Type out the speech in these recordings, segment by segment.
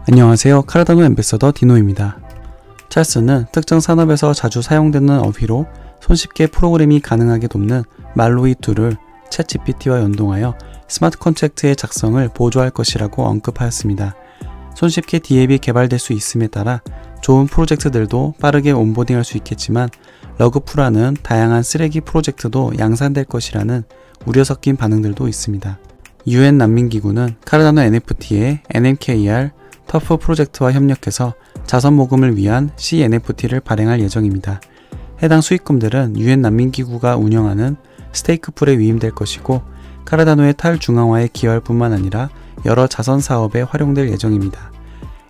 안녕하세요. 카르다노 앰베서더 디노입니다. 찰스는 특정 산업에서 자주 사용되는 어휘로 손쉽게 프로그래밍이 가능하게 돕는 말로이 툴을 챗GPT와 연동하여 스마트 컨트랙트의 작성을 보조할 것이라고 언급하였습니다. 손쉽게 DApp이 개발될 수 있음에 따라 좋은 프로젝트들도 빠르게 온보딩할 수 있겠지만 러그풀하는 다양한 쓰레기 프로젝트도 양산될 것이라는 우려 섞인 반응들도 있습니다. UN 난민기구는 카르다노 NFT의 NMKR 터프 프로젝트와 협력해서 자선 모금을 위한 CNFT를 발행할 예정입니다. 해당 수익금들은 UN 난민기구가 운영하는 스테이크풀에 위임될 것이고 카르다노의 탈중앙화에 기여할 뿐만 아니라 여러 자선 사업에 활용될 예정입니다.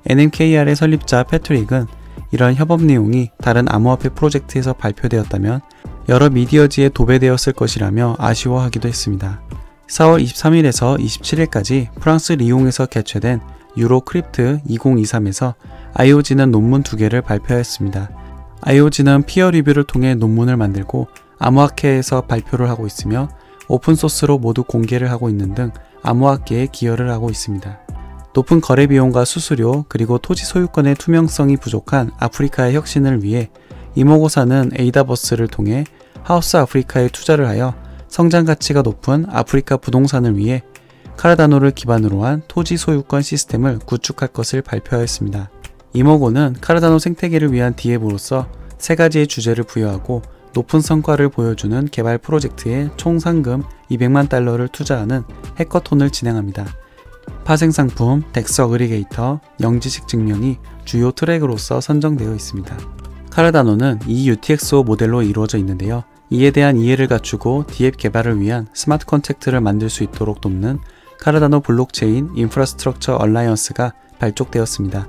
NMKR의 설립자 패트릭은 이런 협업 내용이 다른 암호화폐 프로젝트에서 발표되었다면 여러 미디어지에 도배되었을 것이라며 아쉬워하기도 했습니다. 4월 23일에서 27일까지 프랑스 리옹에서 개최된 유로 크립트 2023에서 IOG는 논문 2개를 발표하였습니다. IOG는 피어 리뷰를 통해 논문을 만들고 암호학회에서 발표를 하고 있으며 오픈소스로 모두 공개를 하고 있는 등 암호학계에 기여를 하고 있습니다. 높은 거래 비용과 수수료 그리고 토지 소유권의 투명성이 부족한 아프리카의 혁신을 위해 이모고사는 에이다버스를 통해 하우스 아프리카에 투자를 하여 성장 가치가 높은 아프리카 부동산을 위해 카르다노를 기반으로 한 토지 소유권 시스템을 구축할 것을 발표하였습니다. 이모고는 카르다노 생태계를 위한 DApp으로서 3가지의 주제를 부여하고 높은 성과를 보여주는 개발 프로젝트에 총 상금 $200만 투자하는 해커톤을 진행합니다. 파생상품, 덱스 어그리게이터, 영지식 증명이 주요 트랙으로서 선정되어 있습니다. 카르다노는 eUTXO 모델로 이루어져 있는데요. 이에 대한 이해를 갖추고 DApp 개발을 위한 스마트 컨트랙트를 만들 수 있도록 돕는 카르다노 블록체인 인프라스트럭처 얼라이언스가 발족되었습니다.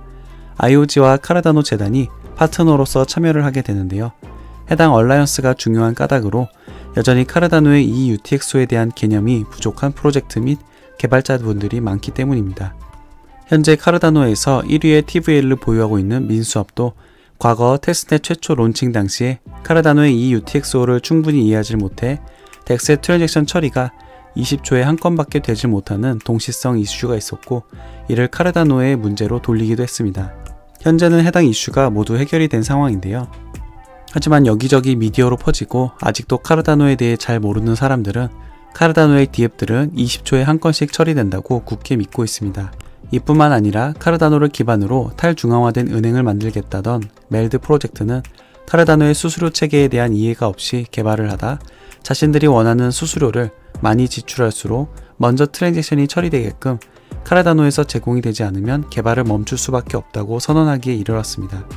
IOG와 카르다노 재단이 파트너로서 참여를 하게 되는데요. 해당 얼라이언스가 중요한 까닭으로 여전히 카르다노의 eUTXO에 대한 개념이 부족한 프로젝트 및 개발자분들이 많기 때문입니다. 현재 카르다노에서 1위의 TVL을 보유하고 있는 민수합도 과거 테스트넷 최초 론칭 당시에 카르다노의 eUTXO를 충분히 이해하지 못해 덱스의 트랜잭션 처리가 20초에 한 건밖에 되지 못하는 동시성 이슈가 있었고 이를 카르다노의 문제로 돌리기도 했습니다. 현재는 해당 이슈가 모두 해결이 된 상황인데요. 하지만 여기저기 미디어로 퍼지고 아직도 카르다노에 대해 잘 모르는 사람들은 카르다노의 DApp들은 20초에 한 건씩 처리된다고 굳게 믿고 있습니다. 이뿐만 아니라 카르다노를 기반으로 탈중앙화된 은행을 만들겠다던 멜드 프로젝트는 카르다노의 수수료 체계에 대한 이해가 없이 개발을 하다 자신들이 원하는 수수료를 많이 지출할수록 먼저 트랜잭션이 처리되게끔 카르다노에서 제공이 되지 않으면 개발을 멈출 수밖에 없다고 선언하기에 이르렀습니다.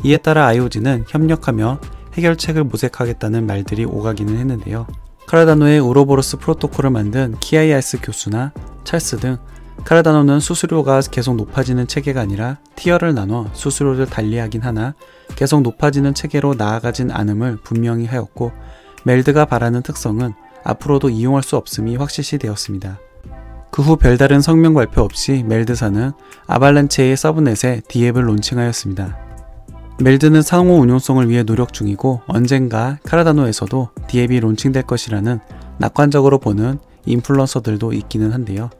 이에 따라 IOG는 협력하며 해결책을 모색하겠다는 말들이 오가기는 했는데요. 카르다노의 우로보로스 프로토콜을 만든 키아이아스 교수나 찰스 등 카르다노는 수수료가 계속 높아지는 체계가 아니라 티어를 나눠 수수료를 달리하긴 하나 계속 높아지는 체계로 나아가진 않음을 분명히 하였고 멜드가 바라는 특성은 앞으로도 이용할 수 없음이 확실시 되었습니다. 그 후 별다른 성명 발표 없이 멜드사는 아발란체의 서브넷에 DApp을 론칭하였습니다. 멜드는 상호 운용성을 위해 노력 중이고 언젠가 카르다노에서도 DApp이 론칭될 것이라는 낙관적으로 보는 인플루언서들도 있기는 한데요.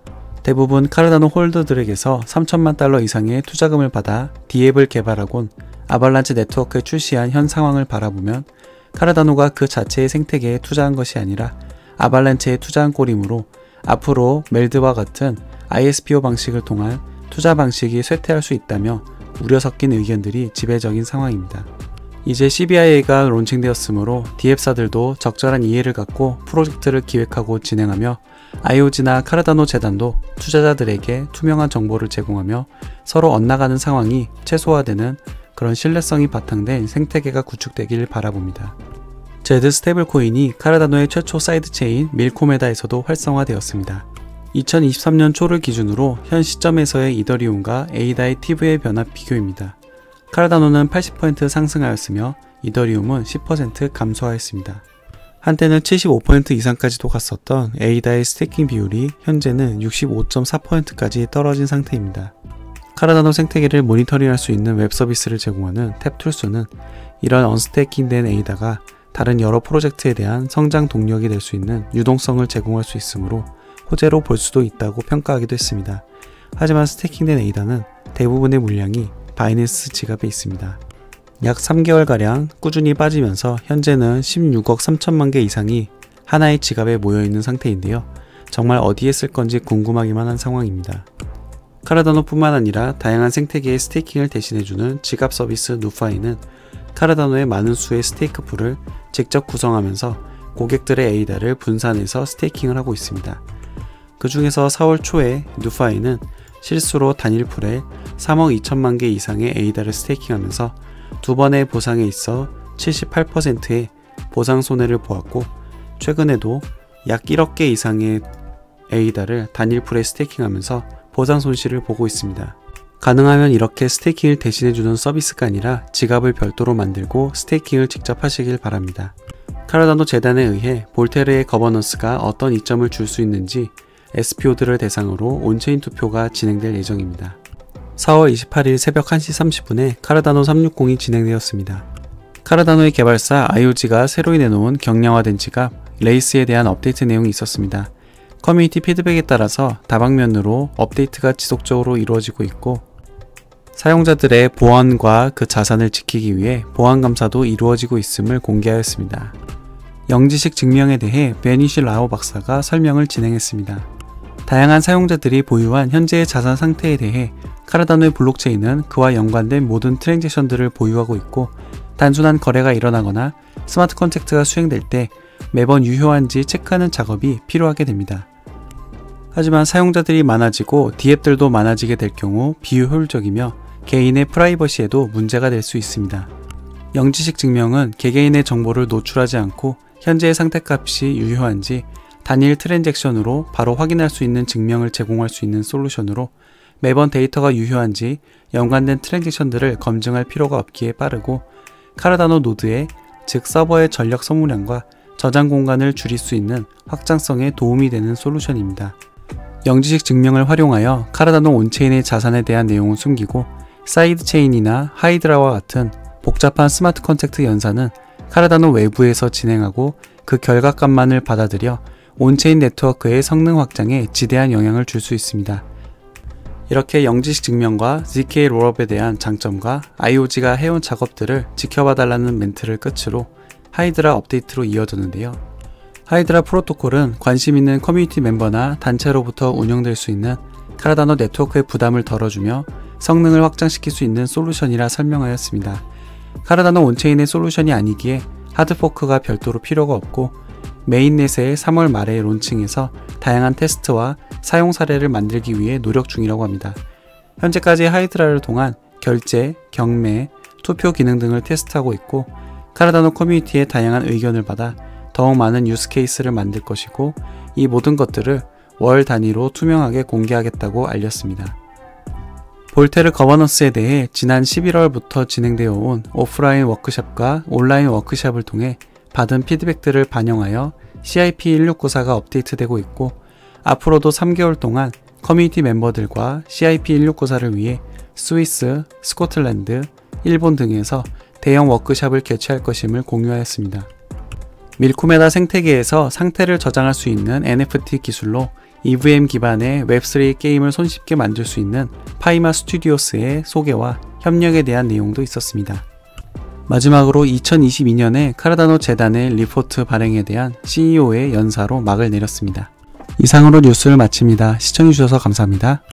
대부분 카르다노 홀더들에게서 $3,000만 이상의 투자금을 받아 DApp을 개발하곤 아발란체 네트워크에 출시한 현 상황을 바라보면 카르다노가 그 자체의 생태계에 투자한 것이 아니라 아발란체에 투자한 꼴이므로 앞으로 멜드와 같은 ISPO 방식을 통한 투자 방식이 쇠퇴할 수 있다며 우려 섞인 의견들이 지배적인 상황입니다. 이제 CBIA가 론칭되었으므로 DApp사들도 적절한 이해를 갖고 프로젝트를 기획하고 진행하며 IOG나 카르다노 재단도 투자자들에게 투명한 정보를 제공하며 서로 엇나가는 상황이 최소화되는 그런 신뢰성이 바탕된 생태계가 구축되길 바라봅니다. 제드 스테이블코인이 카르다노의 최초 사이드체인 밀코메다에서도 활성화되었습니다. 2023년 초를 기준으로 현 시점에서의 이더리움과 에이다의 TV의 변화 비교입니다. 카르다노는 80% 상승하였으며 이더리움은 10% 감소하였습니다. 한때는 75% 이상까지도 갔었던 에이다의 스테이킹 비율이 현재는 65.4%까지 떨어진 상태입니다. 카르다노 생태계를 모니터링할 수 있는 웹 서비스를 제공하는 탭툴스는 이런 언스테이킹된 에이다가 다른 여러 프로젝트에 대한 성장 동력이 될 수 있는 유동성을 제공할 수 있으므로 호재로 볼 수도 있다고 평가하기도 했습니다. 하지만 스테이킹된 에이다는 대부분의 물량이 바이낸스 지갑에 있습니다. 약 3개월가량 꾸준히 빠지면서 현재는 16억 3천만 개 이상이 하나의 지갑에 모여있는 상태인데요. 정말 어디에 쓸 건지 궁금하기만 한 상황입니다. 카르다노뿐만 아니라 다양한 생태계의 스테이킹을 대신해주는 지갑 서비스 누파이는 카르다노의 많은 수의 스테이크 풀을 직접 구성하면서 고객들의 에이다를 분산해서 스테이킹을 하고 있습니다. 그 중에서 4월 초에 누파이는 실수로 단일 풀에 3억 2천만 개 이상의 에이다를 스테이킹하면서 두 번의 보상에 있어 78%의 보상 손해를 보았고, 최근에도 약 1억 개 이상의 에이다를 단일 풀에 스테이킹하면서 보상 손실을 보고 있습니다. 가능하면 이렇게 스테이킹을 대신해주는 서비스가 아니라 지갑을 별도로 만들고 스테이킹을 직접 하시길 바랍니다. 카르다노 재단에 의해 볼테르의 거버넌스가 어떤 이점을 줄 수 있는지 SPO들을 대상으로 온체인 투표가 진행될 예정입니다. 4월 28일 새벽 1시 30분에 카르다노 360이 진행되었습니다. 카르다노의 개발사 IOG가 새로 내놓은 경량화된 지갑 레이스에 대한 업데이트 내용이 있었습니다. 커뮤니티 피드백에 따라서 다방면으로 업데이트가 지속적으로 이루어지고 있고, 사용자들의 보안과 그 자산을 지키기 위해 보안 감사도 이루어지고 있음을 공개하였습니다. 영지식 증명에 대해 베니시 라오 박사가 설명을 진행했습니다. 다양한 사용자들이 보유한 현재의 자산 상태에 대해 카르다노의 블록체인은 그와 연관된 모든 트랜잭션들을 보유하고 있고, 단순한 거래가 일어나거나 스마트 컨트랙트가 수행될 때 매번 유효한지 체크하는 작업이 필요하게 됩니다. 하지만 사용자들이 많아지고 D앱들도 많아지게 될 경우 비효율적이며 개인의 프라이버시에도 문제가 될 수 있습니다. 영지식 증명은 개개인의 정보를 노출하지 않고 현재의 상태값이 유효한지 단일 트랜잭션으로 바로 확인할 수 있는 증명을 제공할 수 있는 솔루션으로, 매번 데이터가 유효한지 연관된 트랜잭션들을 검증할 필요가 없기에 빠르고, 카르다노 노드의 즉 서버의 전력 소모량과 저장 공간을 줄일 수 있는 확장성에 도움이 되는 솔루션입니다. 영지식 증명을 활용하여 카르다노 온체인의 자산에 대한 내용을 숨기고, 사이드체인이나 하이드라와 같은 복잡한 스마트 컨트랙트 연산은 카르다노 외부에서 진행하고 그 결과값만을 받아들여 온체인 네트워크의 성능 확장에 지대한 영향을 줄 수 있습니다. 이렇게 영지식 증명과 ZK 롤업에 대한 장점과 IOG가 해온 작업들을 지켜봐달라는 멘트를 끝으로 하이드라 업데이트로 이어졌는데요. 하이드라 프로토콜은 관심 있는 커뮤니티 멤버나 단체로부터 운영될 수 있는 카르다노 네트워크의 부담을 덜어주며 성능을 확장시킬 수 있는 솔루션이라 설명하였습니다. 카르다노 온체인의 솔루션이 아니기에 하드포크가 별도로 필요가 없고, 메인넷의 3월 말에 론칭해서 다양한 테스트와 사용 사례를 만들기 위해 노력 중이라고 합니다. 현재까지 하이드라를 통한 결제, 경매, 투표 기능 등을 테스트하고 있고, 카르다노 커뮤니티의 다양한 의견을 받아 더욱 많은 유스 케이스를 만들 것이고, 이 모든 것들을 월 단위로 투명하게 공개하겠다고 알렸습니다. 볼테르 거버넌스에 대해 지난 11월부터 진행되어 온 오프라인 워크숍과 온라인 워크숍을 통해 받은 피드백들을 반영하여 CIP1694가 업데이트되고 있고, 앞으로도 3개월 동안 커뮤니티 멤버들과 CIP1694를 위해 스위스, 스코틀랜드, 일본 등에서 대형 워크숍을 개최할 것임을 공유하였습니다. 밀코메다 생태계에서 상태를 저장할 수 있는 NFT 기술로 EVM 기반의 웹3 게임을 손쉽게 만들 수 있는 파이마 스튜디오스의 소개와 협력에 대한 내용도 있었습니다. 마지막으로 2022년에 카르다노 재단의 리포트 발행에 대한 CEO의 연사로 막을 내렸습니다. 이상으로 뉴스를 마칩니다. 시청해주셔서 감사합니다.